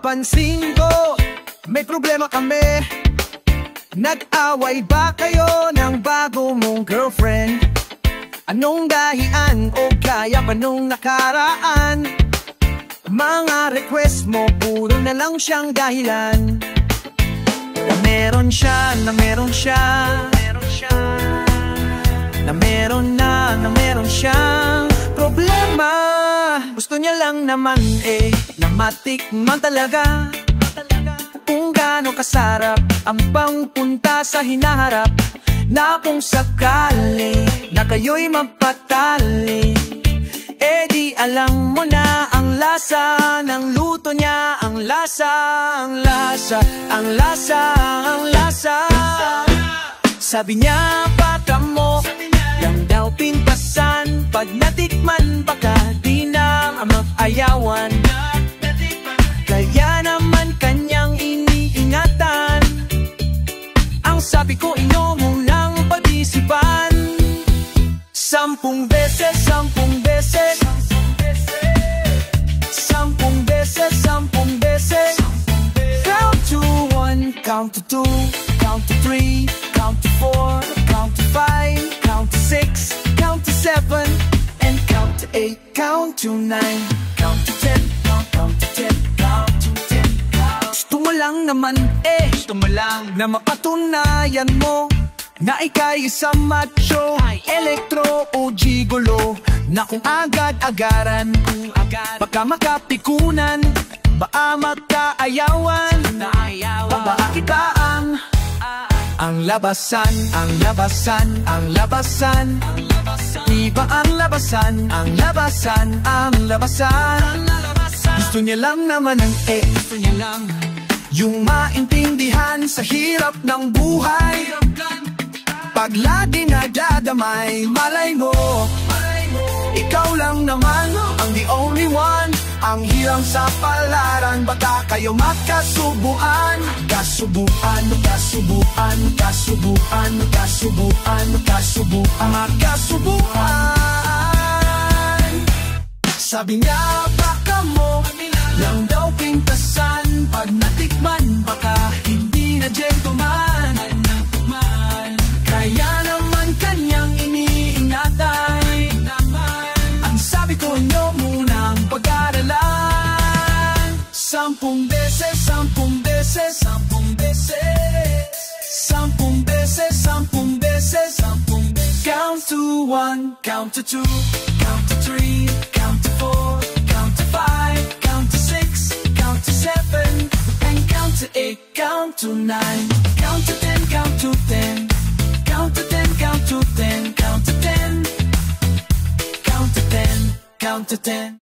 napapansin ko, may problema kami. Nag-away ba kayo ng bago mong girlfriend? Anong dahilan o kaya pa nung nakaraan? Mga request mo, puro na lang siyang dahilan. Na meron siya, na meron siya, na meron siyang problema. Gusto niya lang naman na matikman talaga kung gaano kasarap ang pangpunta sa hinaharap. Na kung sakali na kayo'y magpatali, di alam mo na ang lasa ng luto niya. Ang lasa, ang lasa, ang lasa, ang lasa. Sabi niya baka mo lang daw pintasan. Pag natikman baka di na mag-ayawan. Kaya naman kanyang iniingatan. Ang sabi ko inyo munang pag-isipan. 10 beses, 10 beses, 10 beses, 10 beses. Count to 1, count to 2, count to 3, count to 4, count to 5, count to 6, count to 7, and count to 8, count to 9, count to 10, count to 10, count to 10, count. Gusto mo lang naman gusto mo lang na mapatunayan mo na ika'y isang macho, elektro o gigolo. Na kung agad-agaran, baka makapikunan, baka magkaayawan, baka kita ang labasan, ang labasan, ang labasan. Iba ang labasan, ang labasan, ang labasan. Gusto niya lang naman ang gusto niya lang yung maintindihan sa hirap ng buhay. Pag lagi nadadamay, malay mo, ikaw lang naman ang the only one. Ang hirang sa palaran, baka kayo magkasubuan. Kasubuan, kasubuan, kasubuan, kasubuan, kasubuan, magkasubuan. Sabi niya baka mo lang daw pintasan. Pag natikman, baka hindi na gentleman. Kaya naman kanyang iniingatan. Ang sabi ko nyo munang pag-aralan. 10 beses, 10 beses, 10 beses, 10 beses, 10 beses, 10 beses. Count to 1, count to 2, count to 3, count to 4, count to 5, count to 6, count to 7, and count to 8, count to 9, count to 10, count to 10. Count to 10, count to 10, count to 10, count to 10, count to 10.